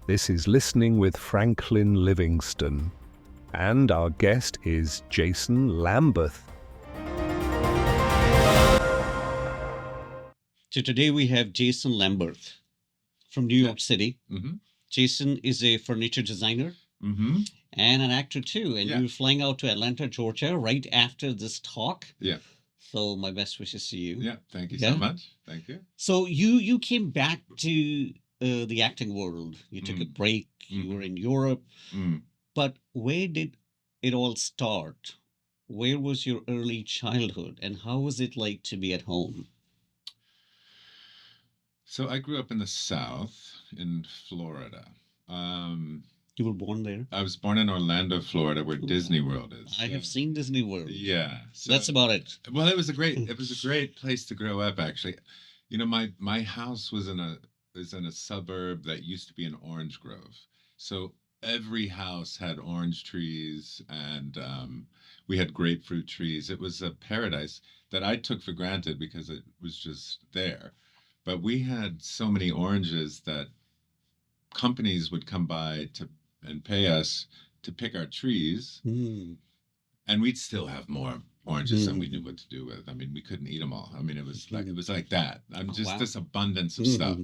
This is Listening with Franklin Livingston, and our guest is Jason Lamberth. So today we have Jason Lamberth from New York City. Mm-hmm. Jason is a furniture designer Mm-hmm. and an actor too. And Yeah. you're flying out to Atlanta, Georgia right after this talk. Yeah. So my best wishes to you. Yeah. Thank you Yeah. so much. Thank you. So you came back to the acting world. You took a break. You were in Europe. Mm. But where did it all start? Where was your early childhood? And how was it like to be at home? So I grew up in the South in Florida. You were born there? I was born in Orlando, Florida, where Ooh. Disney World is. I have seen Disney World. Yeah. So, That's about it. well, it was a great place to grow up, actually. You know, my house was in a suburb that used to be an orange grove. So every house had orange trees, and we had grapefruit trees. It was a paradise that I took for granted because it was just there. But we had so many oranges that companies would come by and pay us to pick our trees, and we'd still have more oranges than we knew what to do with. I mean, we couldn't eat them all. I mean, it was like that. I'm just Wow. this abundance of stuff.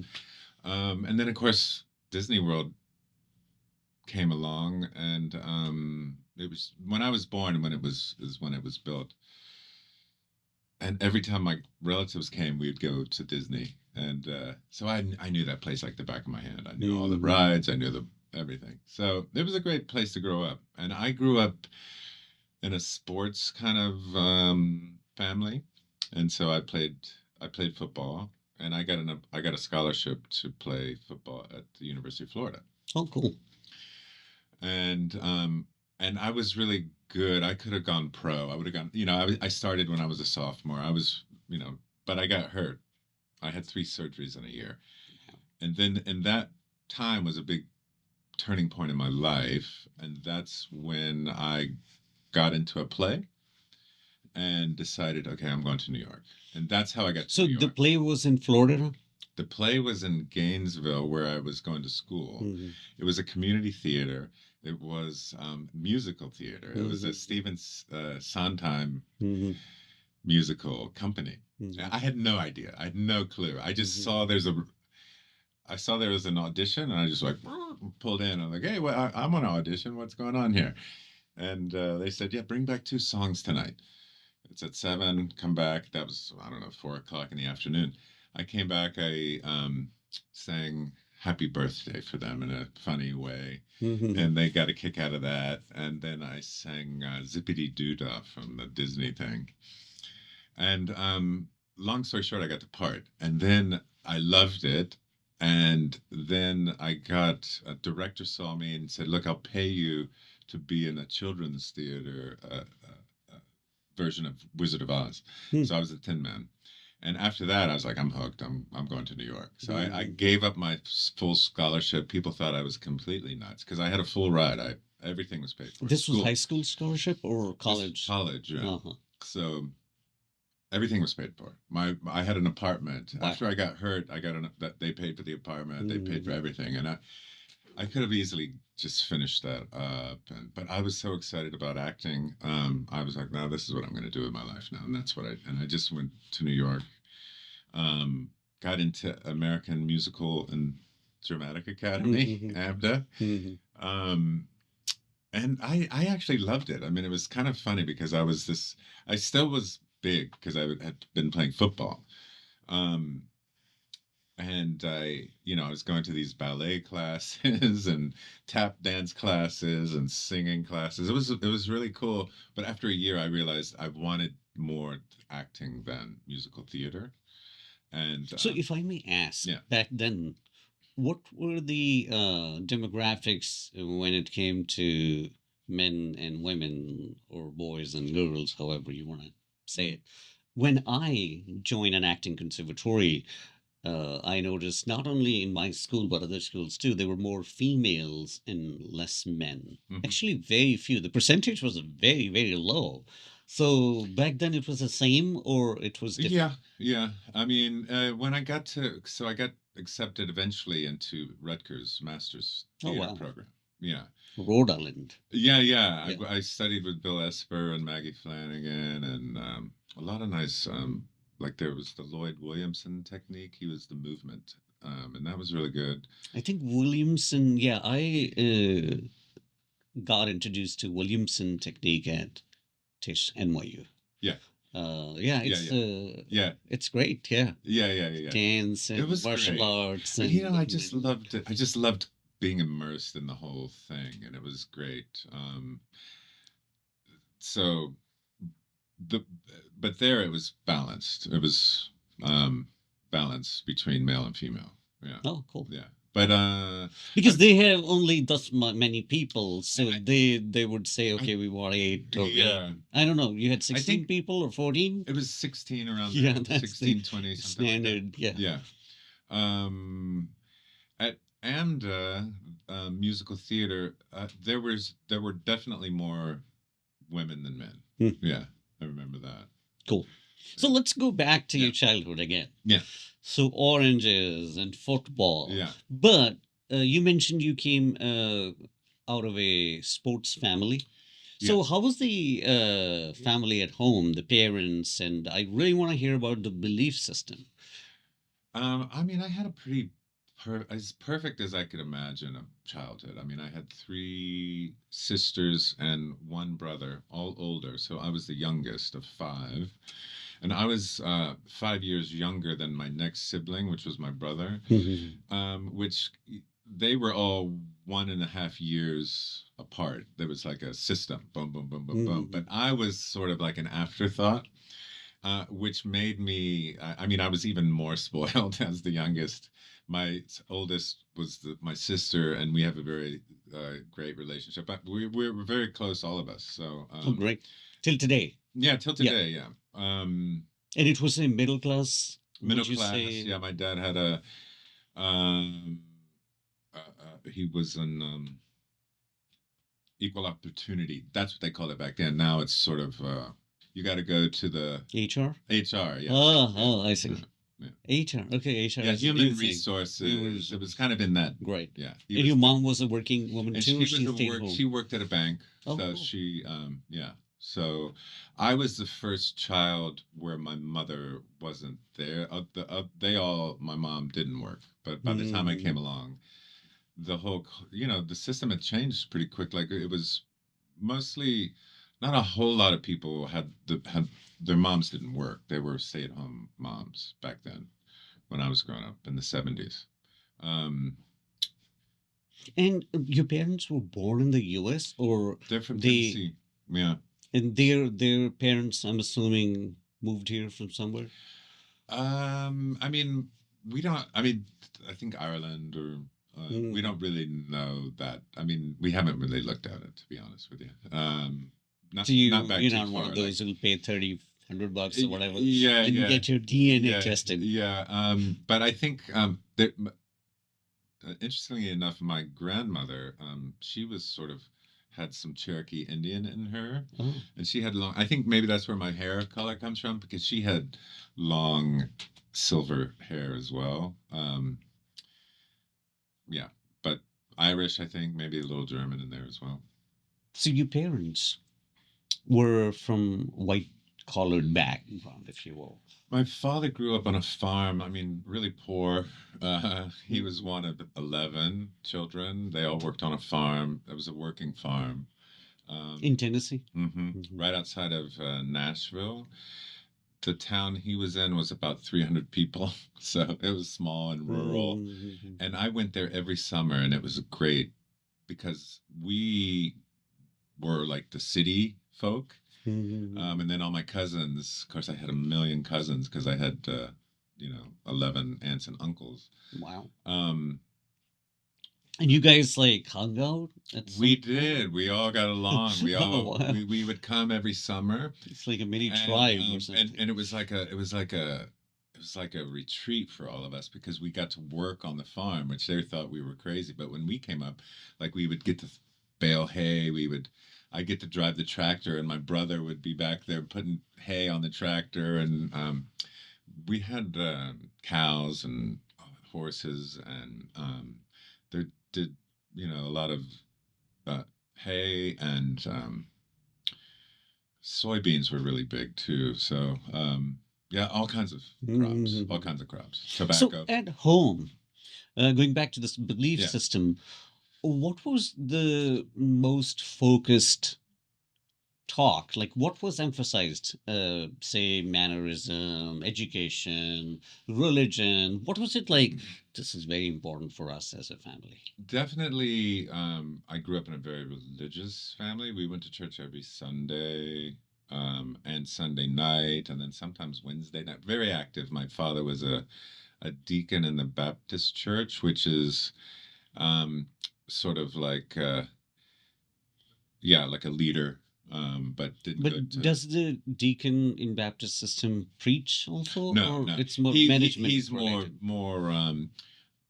And then of course Disney World came along, and it was when I was born when it was built. And every time my relatives came, we'd go to Disney. And so I knew that place like the back of my hand. I knew all the rides. I knew everything. So it was a great place to grow up. And I grew up in a sports kind of family. And so I played football, and I got a scholarship to play football at the University of Florida. Oh, cool. And I was really good. I could have gone pro. I would have gone, I started when I was a sophomore. But I got hurt. I had 3 surgeries in a year. And then, and that time was a big turning point in my life. And that's when I got into a play and decided, okay, I'm going to New York. And that's how I got to New York. So the play was in Florida? The play was in Gainesville, where I was going to school. It was a community theater. It was musical theater. It was a Stephen Sondheim musical company. I had no idea. I had no clue. I just saw there was an audition, and I just pulled in. I'm like, hey, well, I'm on an audition. What's going on here? And they said, yeah, bring back 2 songs tonight. It's at 7. Come back. That was 4:00 in the afternoon. I came back. I sang Happy Birthday for them in a funny way, and they got a kick out of that. And then I sang Zippity Doo-Dah from the Disney thing. And long story short, I got the part, and then I loved it. And then a director saw me and said, look, I'll pay you to be in a children's theater version of Wizard of Oz. So I was a Tin Man. And after that, I was like, I'm hooked. I'm going to New York. So I gave up my full scholarship. People thought I was completely nuts because I had a full ride. Everything was paid for. This was high school scholarship or college? College, yeah. So everything was paid for. I had an apartment. Wow. After I got hurt, that they paid for the apartment. They paid for everything, and I could have easily just finished that up. But I was so excited about acting. I was like, no, this is what I'm going to do with my life now, and that's what I just went to New York. Got into American Musical and Dramatic Academy, AMDA. And I actually loved it. I mean, it was kind of funny because I still was big because I had been playing football. And I was going to these ballet classes and tap dance classes and singing classes. It was really cool. But after a year, I realized I wanted more acting than musical theater. And so, if I may ask, back then, what were the demographics when it came to men and women, or boys and girls, however you want to say it? When I joined an acting conservatory, I noticed not only in my school but other schools too, there were more females and less men. Actually, very few. The percentage was very, very low. So back then it was the same or it was different? Yeah. I mean, when I got accepted eventually into Rutgers Master's Oh, Theater wow. program. Yeah. Rhode Island. Yeah. Yeah. I studied with Bill Esper and Maggie Flanagan and a lot of nice, like there was the Lloyd Williamson technique. He was the movement. And that was really good. I think Williamson, yeah, I got introduced to Williamson technique at Tisch NYU. Yeah. Yeah, Yeah. Yeah. it's great. Yeah, Yeah. dance It and was martial great. arts You know, I just and loved it. I just loved being immersed in the whole thing, and it was great. So the but there it was balanced. It was balanced between male and female. Yeah, oh, cool. yeah. But Because they have only thus many people, so I, they would say, okay, we want 8 or yeah. 8. I don't know. You had I 16 think people or 14? it was 16 around Yeah, there. that's 16, the 20, something standard. like that. Yeah. Yeah. Um, at AMDA musical theater, there were definitely more women than men. Yeah, I remember that. Cool. So let's go back to Yeah. your childhood again. Yeah. So oranges and football. Yeah. But you mentioned you came out of a sports family. So Yeah. how was the family at home, the parents, and I really want to hear about the belief system. I mean, I had a pretty as perfect as I could imagine a childhood. I mean, I had three sisters and one brother, all older. So I was the youngest of five. And I was 5 years younger than my next sibling, which was my brother, which they were all 1.5 years apart. There was like a system, boom, boom, boom, boom, boom. But I was sort of like an afterthought. Which made me, I mean, I was even more spoiled as the youngest. My oldest was my sister, and we have a very great relationship. But we're very close, all of us. So, Oh, great. Till today. Yeah, till today, yeah. And it was a middle class, Middle would you class, say? yeah. My dad had a, he was an equal opportunity. That's what they called it back then. Now it's sort of, you got to go to the HR? HR, yeah. Oh, I see. Yeah. HR. Okay, HR. Yeah, is a human new thing. resources. It was kind of in that. Great. Yeah. And your mom was a working woman and too, or she she was a stayed work. home? She worked at a bank, Oh, so cool. she, yeah. So, I was the first child where my mother wasn't there. They all, my mom didn't work, but by the time I came along, the whole, the system had changed pretty quick. Like it was mostly, not a whole lot of people had their moms didn't work. They were stay-at-home moms back then, when I was growing up in the 70s. And your parents were born in the U.S. or They're from they? Tennessee. Yeah. And their parents, I'm assuming, moved here from somewhere. I mean, we don't. I mean, I think Ireland or we don't really know that. I mean, we haven't really looked at it, to be honest with you. Not So not back you're too not one far. of those who'll pay $300 or whatever, Yeah, and yeah, get your DNA yeah, tested. yeah. But I think that interestingly enough, my grandmother, she was sort of had some Cherokee Indian in her, Oh. and she had long. I think maybe that's where my hair color comes from because she had long silver hair as well. Yeah, but Irish, I think, maybe a little German in there as well. So your parents were from white collared background, if you will. My father grew up on a farm. I mean, really poor. He was one of 11 children. They all worked on a farm. It was a working farm. In Tennessee? Right outside of Nashville. The town he was in was about 300 people. So it was small and rural. And I went there every summer, and it was great because we were like the city folk. And then all my cousins, of course, I had a million cousins because I had, 11 aunts and uncles. Wow. And you guys like hung out? We did. We all got along. We all wow. we would come every summer. It's like a mini tribe or something. And it was like a retreat for all of us because we got to work on the farm, which they thought we were crazy. But when we came up, like we would get to bale hay. We would I get to drive the tractor, and my brother would be back there putting hay on the tractor, and we had cows and horses, and there did a lot of uh, hay, and soybeans were really big too. So yeah, all kinds of crops, all kinds of crops, So tobacco. at home, going back to this belief Yeah. system, what was the most focused talk? Like, what was emphasized? Say, mannerism, education, religion. What was it like? This is very important for us as a family. Definitely, I grew up in a very religious family. We went to church every Sunday, and Sunday night, and then sometimes Wednesday night. Very active. My father was a deacon in the Baptist church, which is um, sort of like, yeah, like a leader, but didn't go But to. does the deacon in Baptist system preach also, No, or no. it's more He management he's related? more.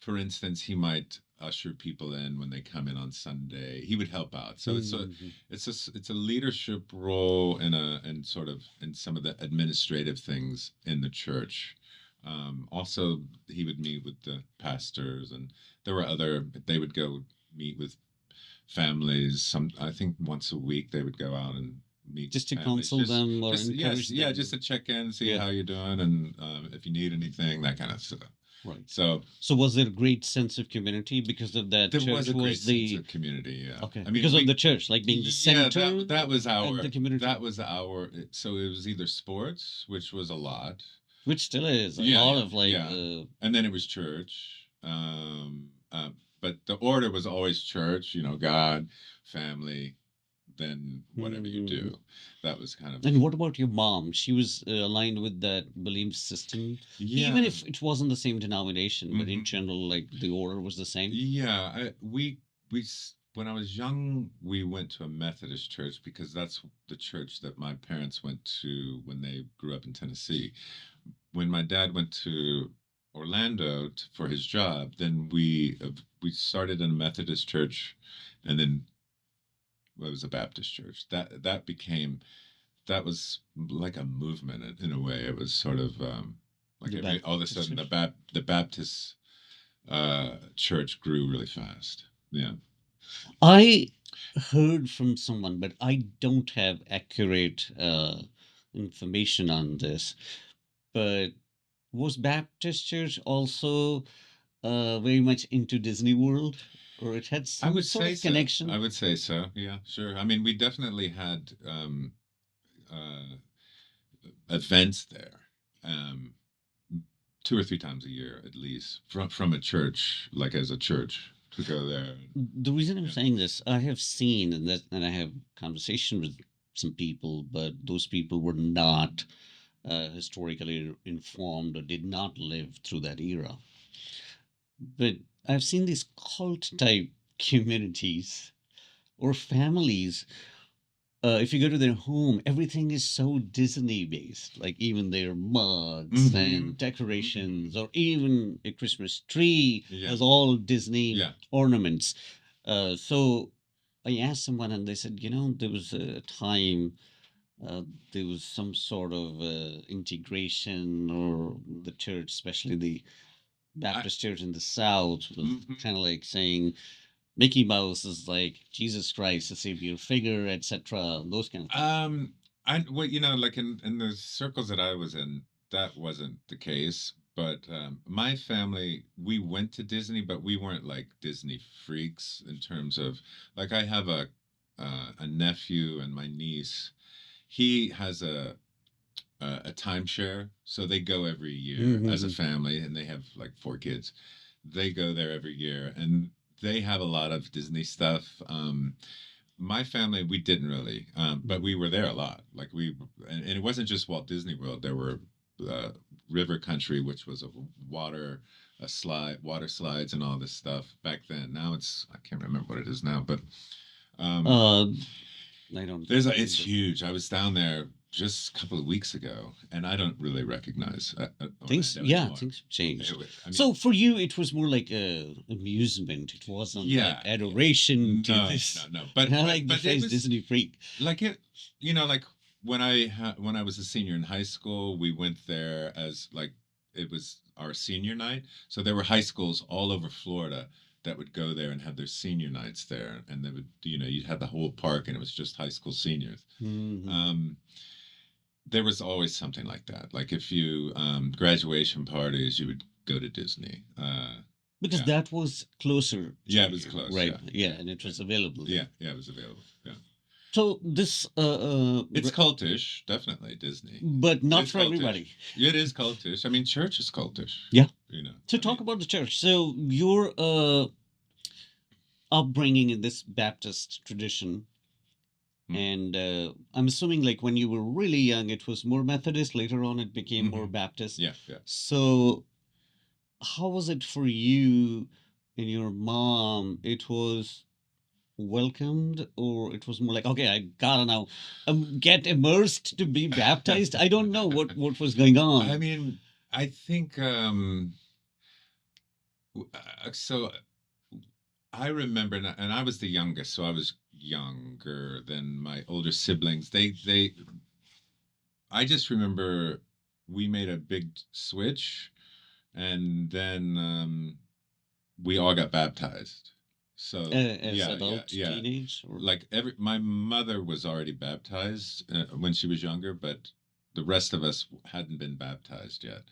For instance, he might usher people in when they come in on Sunday. He would help out. So Mhm. it's a leadership role in sort of in some of the administrative things in the church. Also, he would meet with the pastors, and there were other. They would go meet with families. I think once a week they would go out and meet Just to with families. counsel them or Just yes, encourage yeah, them. just to check in, see Yeah. how you're doing, and if you need anything, that kind of stuff. Right. So So was there a great sense of community because of that? there Church was a great was the sense of community. Yeah, okay I mean, because of the church, like being the yeah, center that was of our the community, So it was either sports, which was a lot. which still is a Yeah, lot yeah, of like yeah. And then it was church. But the order was always church. God, family, then whatever you do. That was kind of. And what about your mom? She was aligned with that belief system, Yeah. even if it wasn't the same denomination, but in Mhm. general, like the order was the same. Yeah, when I was young, we went to a Methodist church because that's the church that my parents went to when they grew up in Tennessee. When my dad went to Orlando for his job, then we started in a Methodist church, and then well, it was a Baptist church. That was like a movement in a way. It was sort of like The all of a Baptist sudden church. the Baptist church grew really fast. Yeah. I heard from someone, but I don't have accurate information on this. But was Baptist Church also very much into Disney World, or it had I some would sort say of so. I connection? would say so. Yeah, sure. I mean, we definitely had uh, events there, um, 2 or 3 times a year at least, from a church, like as a church to go there. The reason I'm Yeah. saying this, I have seen and I have conversation with some people, but those people were not historically informed or did not live through that era. But I've seen these cult type communities or families. If you go to their home, everything is so Disney based. Like even their mugs and decorations, or even a Christmas tree Yeah. has all Disney Yeah. ornaments. So I asked someone, and they said, there was a time uh, there was some sort of integration, or the church, especially the Baptist church in the South, was kind of like saying Mickey Mouse is like Jesus Christ, the savior figure, etc. Those kind of things. Like in the circles that I was in, that wasn't the case. But my family, we went to Disney, but we weren't like Disney freaks in terms of like I have a nephew and my niece. He has a timeshare, so they go every year as a family, and they have like 4 kids. They go there every year, and they have a lot of Disney stuff. My family, we didn't really, but we were there a lot. Like and it wasn't just Walt Disney World. There were uh, River Country, which was water slides, and all this stuff back then. Now I can't remember what it is now, but I don't. it's huge. I was down there just a couple of weeks ago, and I don't really recognize Things, Orlando yeah, anymore. things have changed. I mean, So for you, it was more like a amusement. It wasn't yeah, that adoration to no, this. no, no. But I like the but it phrase was Disney freak. like it, like when I was a senior in high school, we went there as like it was our senior night. So there were high schools all over Florida that would go there and have their senior nights there, and they would, you'd have the whole park, and it was just high school seniors. Mhm. There was always something like that. Like if you graduation parties, you would go to Disney. Because Yeah. that was closer. To Yeah, it was you, close, right? yeah. And it was available. Yeah, yeah, it was available. Yeah. So this, It's cultish, definitely Disney. but not It's for cultish. everybody. It is cultish. I mean, church is cultish. Yeah. So I talk mean, about the church. So your upbringing in this Baptist tradition, Hmm. and I'm assuming like when you were really young, it was more Methodist. Later on, it became more Baptist. Yeah, yeah. So how was it for you and your mom? It was welcomed, or it was more like, okay, I gotta now get immersed to be baptized? I don't know what was going on. I mean, I think so. I remember, and I was the youngest, so I was younger than my older siblings. I just remember we made a big switch, and then we all got baptized. So As yeah, adult, yeah, yeah. teenage, or Like my mother was already baptized when she was younger, but the rest of us hadn't been baptized yet.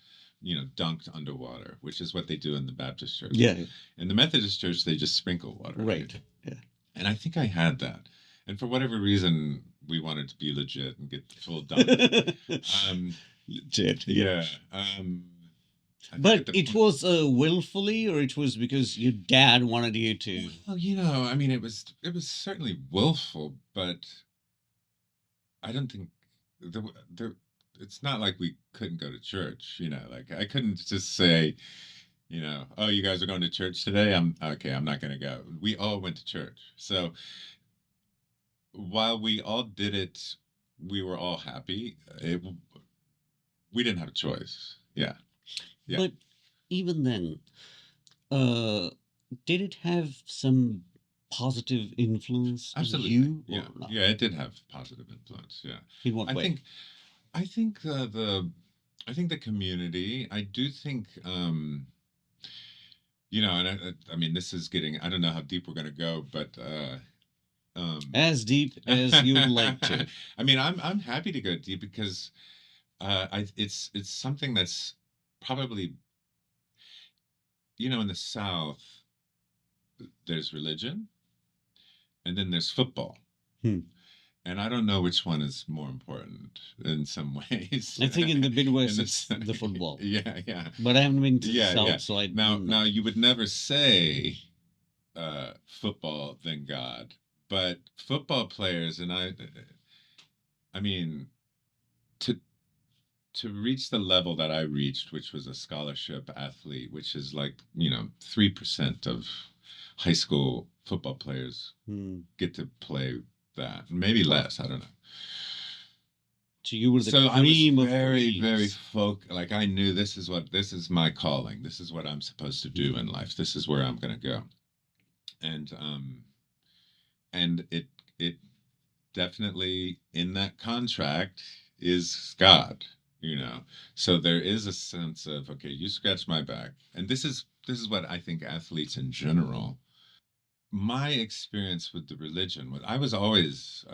Dunked underwater, which is what they do in the Baptist church. yeah, In the Methodist church, they just sprinkle water. right. Yeah. And I think I had that. And for whatever reason, we wanted to be legit and get the full dunk. Legit. Yeah. I think But at the it was willfully, or it was because your dad wanted you to. Well, I mean, it was certainly willful, but I don't think there. It's not like we couldn't go to church. Like I couldn't just say, oh, you guys are going to church today. I'm okay. I'm not going to go. We all went to church. So while we all did it, we were all happy. We didn't have a choice. Yeah. Yeah. But even then, uh, did it have some positive influence on Absolutely. you, Yeah. or not? Yeah. It did have positive influence. Yeah. In what I way? think. I think I think the community. I do think. And I mean, this is getting. I don't know how deep we're going to go, but. As deep as you'd like to. I mean, I'm happy to go deep because it's something that's probably, in the South, there's religion and then there's football. Hmm. And I don't know which one is more important in some ways. I think in the Midwest, In it's the football. Yeah, yeah. But I haven't been to the Yeah, South, yeah. so I Now, don't know. now you would never say football than God, but football players, and I mean, to reach the level that I reached, which was a scholarship athlete, which is like 3% of high school football players get to play that, maybe less. I don't know. So you were the So cream I of was very, very creams. like I knew this is my calling. This is what I'm supposed to do in life. This is where I'm going to go. And it definitely in that contract is God, So there is a sense of, okay, you scratch my back. And this is what I think athletes in general, my experience with the religion, I was always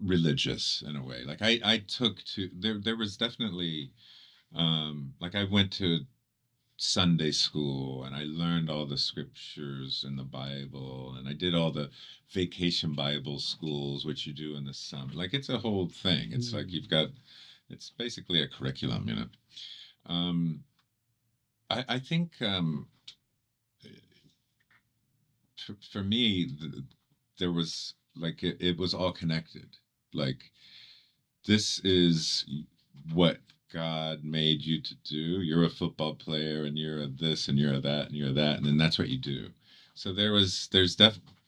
religious in a way. Like I took to there was definitely like I went to Sunday school and I learned all the scriptures in the Bible, and I did all the vacation Bible schools, which you do in the summer. Like it's a whole thing. It's like it's basically a curriculum. I think for me, there was like it was all connected. Like this is what God made you to do. You're a football player, and you're a this, and you're a that, and you're a that, and then that's what you do. So there's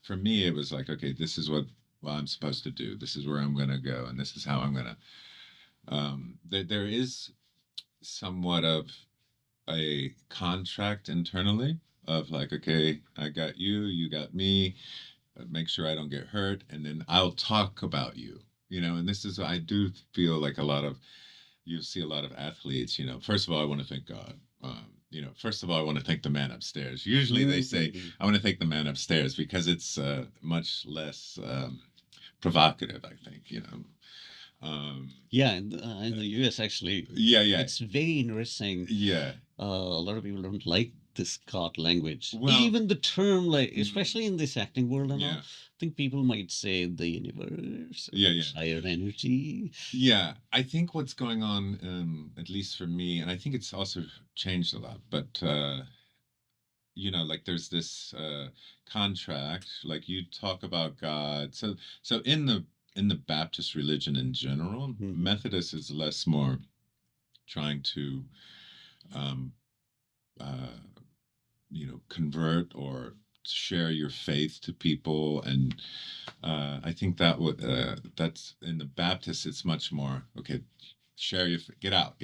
for me, it was like, okay, this is what I'm supposed to do. This is where I'm going to go, and this is how I'm going to. There is somewhat of a contract internally of like, okay, I got you, you got me. Make sure I don't get hurt, and then I'll talk about you. And this is I do feel like you see a lot of athletes. First of all, I want to thank God. First of all, I want to thank the man upstairs. Usually they say, I want to thank the man upstairs because it's much less provocative, I think. Yeah, in the US, actually, Yeah, yeah. it's very interesting. Yeah. A lot of people don't like this God language. Well, even the term, like, especially in this acting world and all, yeah. I think people might say the universe, Yeah, yeah. higher energy. Yeah, I think what's going on, at least for me, and I think it's also changed a lot, but like there's this contract, like you talk about God. So in the Baptist religion in general, Methodist is less more trying to um convert or share your faith to people, and I think that's in the Baptist. It's much more okay. Share your get out.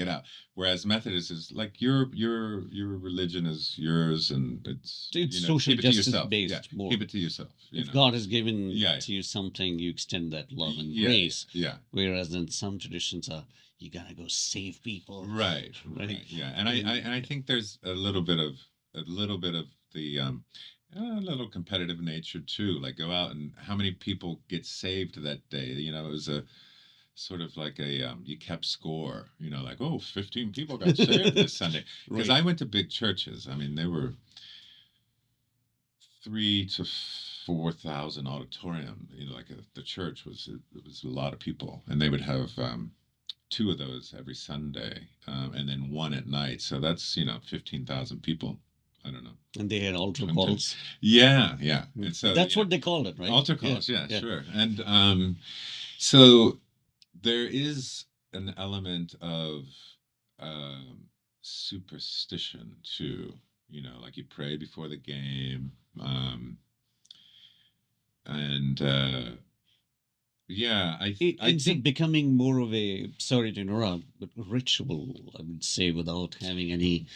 Whereas Methodist is like your religion is yours, and it's social keep it to justice yourself. based more. Keep it to yourself. If God has given to you something, you extend that love and grace. Yeah. Whereas in some traditions, you gotta go save people. Right. Yeah, and I think there's a little bit of the a little competitive nature too. Like go out and how many people get saved that day? It was a sort of like a you kept score. Like 15 people got saved this Sunday because I went to big churches. I mean, they were 3,000 to 4,000 auditorium. Like the church was a lot of people, and they would have 2 of those every Sunday, and then 1 at night. So that's 15,000 people. I don't know. And they had altar calls. Yeah. And so that's what they called it, right? Altar calls, yeah. Sure. And so there is an element of superstition too. Like you pray before the game, and yeah, I think becoming more of a, sorry to interrupt, but ritual, I would say, without having any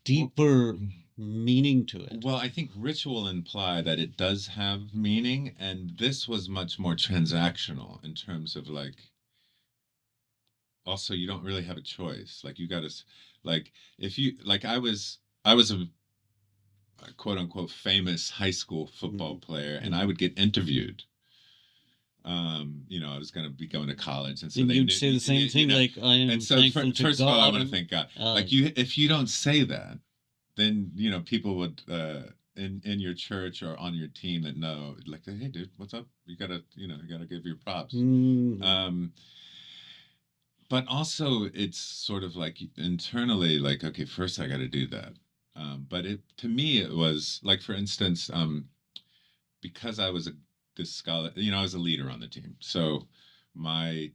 deeper meaning to it. Well, I think ritual imply that it does have meaning, and this was much more transactional in terms of like. Also, you don't really have a choice. Like you got to, like if you like, I was a quote unquote famous high school football player, and I would get interviewed. I was going to be going to college, and so you'd say the same thing, like I am. And so, first of all, I want to thank God. Like if you don't say that, then people would in your church or on your team that know, like, hey, dude, what's up? You gotta give your props. But also, it's sort of like internally, like, okay, first I got to do that. But to me, it was like, for instance, because I was this scholar, I was a leader on the team. So my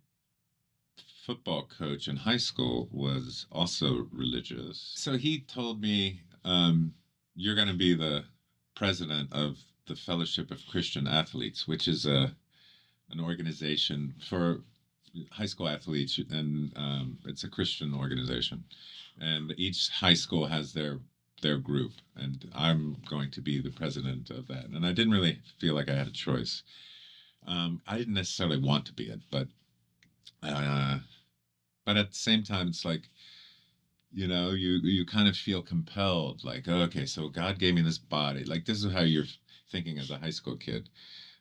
football coach in high school was also religious. So he told me, you're going to be the president of the Fellowship of Christian Athletes, which is an organization for high school athletes, and it's a Christian organization. And each high school has their group, and I'm going to be the president of that. And I didn't really feel like I had a choice. I didn't necessarily want to be it, but at the same time, it's like, you kind of feel compelled, like, oh, okay, so God gave me this body. Like, this is how you're thinking as a high school kid.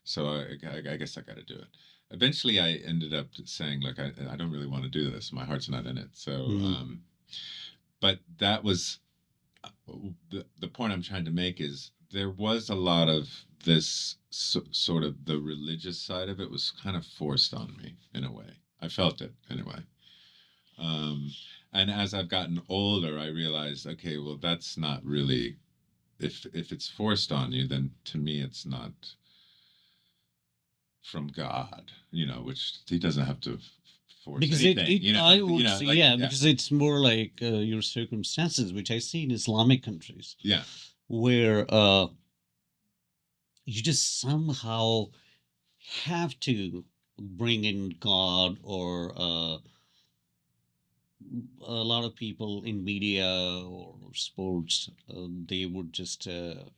So I guess I got to do it. Eventually, I ended up saying, like, I don't really want to do this. My heart's not in it. So, but that was the point I'm trying to make is there was a lot of this sort of the religious side of it was kind of forced on me in a way. I felt it anyway. And as I've gotten older, I realized, okay, well, that's not really, if it's forced on you, then to me, it's not from God, which he doesn't have to force because anything. I would say, because it's more like your circumstances, which I see in Islamic countries. Yeah. Where you just somehow have to bring in God, or a lot of people in media or sports, they would just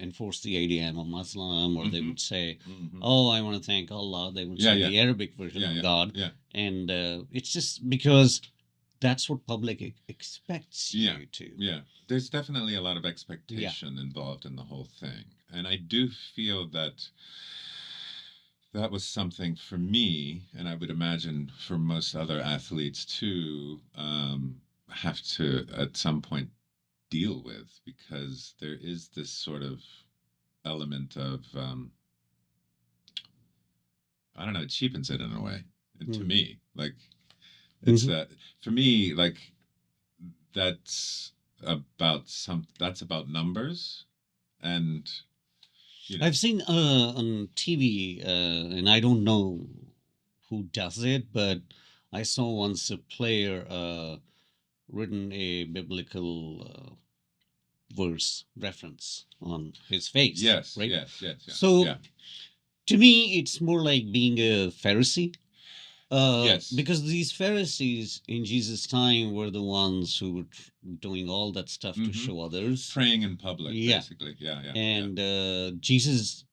enforce the idea I'm a Muslim, or they Mm-hmm. would say, Mm-hmm. "Oh, I want to thank Allah." They would Yeah, say yeah, the Arabic version yeah, of yeah, God, yeah, and it's just because that's what public expects yeah, you to. yeah. There's definitely a lot of Yeah. expectation involved in the whole thing, and I do feel that that was something for me, and I would imagine for most other athletes too, have to at some point deal with, because there is this sort of element of I don't know, it cheapens it in a way. And to Mm. me, like it's Mhm. for me, like that's that's about numbers, and you know, I've seen on TV, and I don't know who does it, but I saw once a player written a biblical verse reference on his face, yes, right? yes, yes, yeah, So yeah, to me, it's more like being a Pharisee, yes, because these Pharisees in Jesus' time were the ones who were doing all that stuff to mm-hmm. show others. Praying in public, Yeah, basically, yeah, yeah, yeah, and Jesus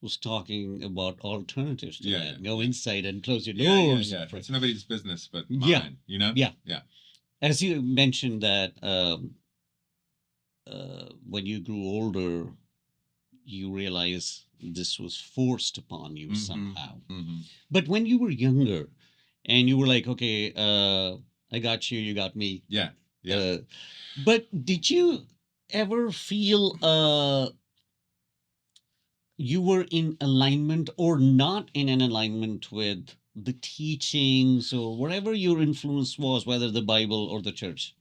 was talking about alternatives to yeah, yeah, that. Go yeah. inside and close your Yeah, yeah, doors yeah. and pray. It's nobody's business but Yeah, mine, you know? yeah. Yeah. As you mentioned that when you grew older, you realize this was forced upon you Mm-hmm. somehow. Mm-hmm. But when you were younger, and you were like, okay, I got you, you got me. Yeah. Yeah. Uh, but did you ever feel you were in alignment or not in an alignment with the teachings or whatever your influence was, whether the Bible or the church?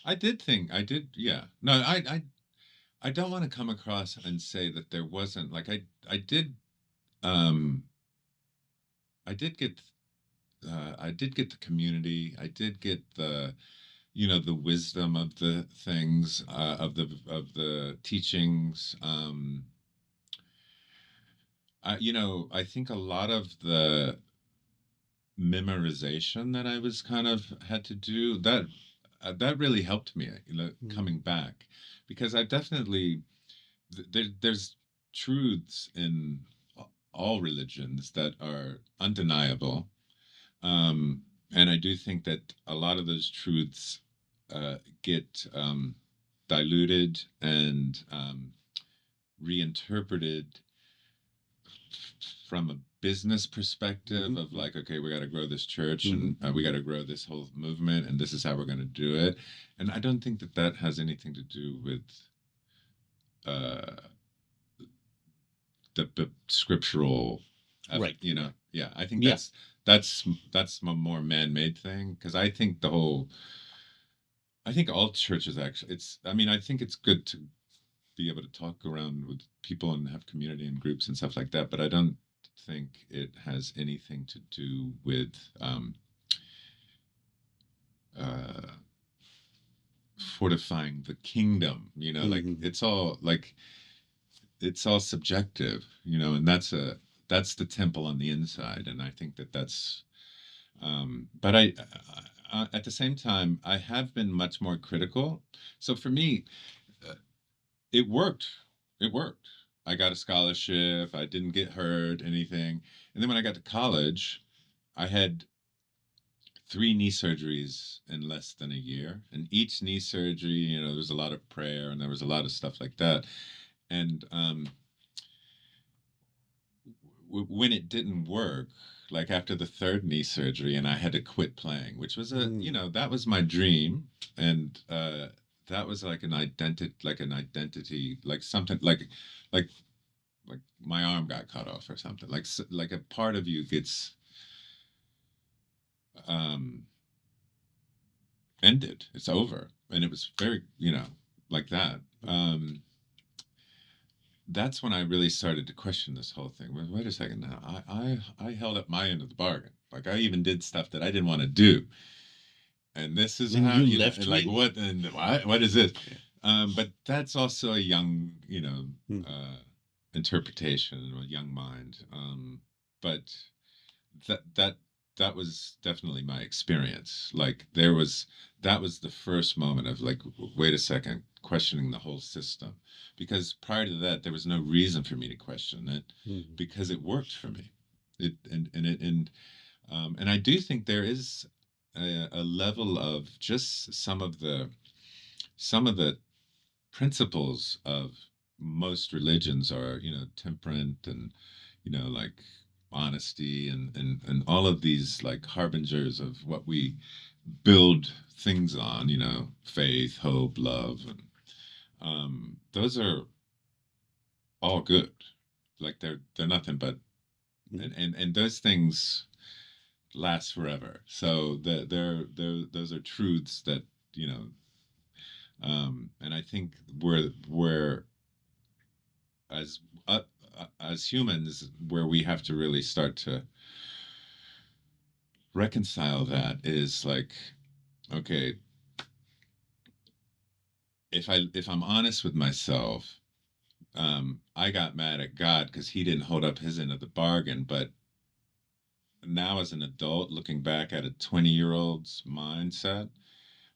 I did, yeah. No, I don't want to come across and say that there wasn't, like, um, I did get, I did get the community. I did get the, the wisdom of the things, of the teachings. I think a lot of the memorization that I was kind of had to do, that really helped me, Mm. coming back, because I definitely there's truths in all religions that are undeniable, and I do think that a lot of those truths get diluted and reinterpreted from a business perspective, Mhm. of like, okay, we got to grow this church, Mhm. and we got to grow this whole movement, and this is how we're going to do it. And I don't think that that has anything to do with uh, the scriptural, Right. yeah. I think Yeah. that's a more man-made thing, because I think all churches actually, I mean, I think it's good to be able to talk around with people and have community and groups and stuff like that, but I don't think it has anything to do with uh, fortifying the kingdom. Like Mhm. it's all subjective, and that's the temple on the inside, and I think that that's. But at the same time, I have been much more critical. So for me, uh, it worked. It worked. I got a scholarship. I didn't get hurt, anything. And then when I got to college, I had 3 knee surgeries in less than a year. And each knee surgery, there was a lot of prayer and there was a lot of stuff like that. And when it didn't work, like after the 3rd knee surgery, and I had to quit playing, which was Mm. that was my dream. And that was like an identity, like something like like my arm got cut off or something, like a part of you gets um ended, it's over, and it was very, like that. That's when I really started to question this whole thing. Wait a second now, I held up my end of the bargain, like I even did stuff that I didn't want to do, and this is And how, you left like, me? what, and what is this? Yeah. But that's also a young, Mm. uh interpretation, a young mind. But that was definitely my experience. Like that was the first moment of like, wait a second, questioning the whole system, because prior to that there was no reason for me to question it, because it worked for me. It and I do think there is a level of just some of the principles of most religions are, temperate and, like honesty and all of these like harbingers of what we build things on, faith, hope, love, and those are all good. Like they're nothing but, and those things last forever. So those are truths that, and I think where as as humans, where we have to really start to reconcile that is like, okay, if I'm honest with myself, I got mad at God because he didn't hold up his end of the bargain. But now as an adult, looking back at a 20-year-old's mindset,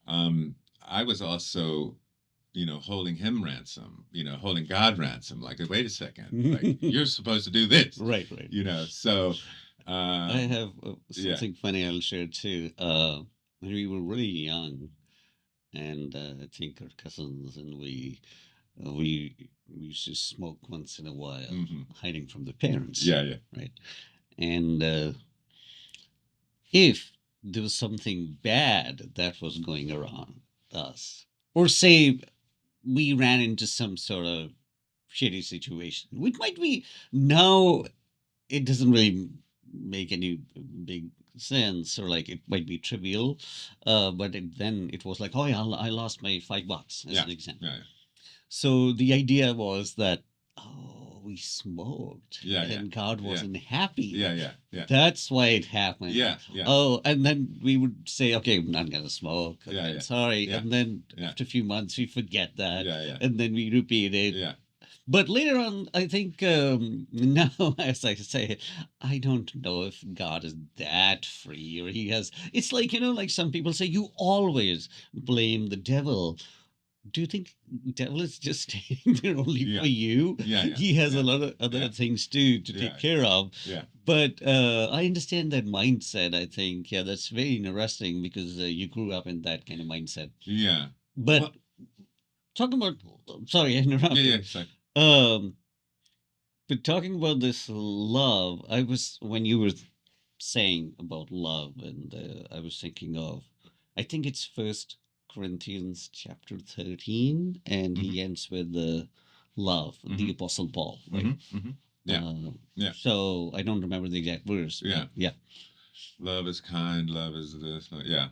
I was also, holding him ransom, holding God ransom. Like, wait a second, like you're supposed to do this, Right. So I have something funny I'll share too. When we were really young, and I think our cousins and we used to smoke once in a while, hiding from the parents. Yeah. Right. And if there was something bad that was going around us, or say we ran into some sort of shitty situation, which might be now, it doesn't really make any big sense, or like it might be trivial, but then it was like, oh yeah, I lost my $5 as an example. Yeah. So the idea was that, oh, we smoked, Yeah, and God wasn't happy. Yeah. That's why it happened. Yeah. Oh, and then we would say, okay, I'm not gonna smoke. Okay, sorry. Yeah. And then after a few months, we forget that. Yeah. And then we repeat it. Yeah. But later on, I think now, as I say, I don't know if God is that free, or he has. It's like, like some people say, you always blame the devil. Do you think the devil is just staying there only for you? Yeah. He has a lot of other things too to take care of. Yeah. But I understand that mindset. I think, yeah, that's very interesting, because you grew up in that kind of mindset. Yeah. But talking about, sorry, I interrupted. Yeah. Sorry. But talking about this love, when you were saying about love, and I was thinking of, I think it's First Corinthians chapter 13, and he ends with the love, the Apostle Paul, right? Yeah. So I don't remember the exact verse. Yeah. Yeah. Love is kind. Love is this. Yeah.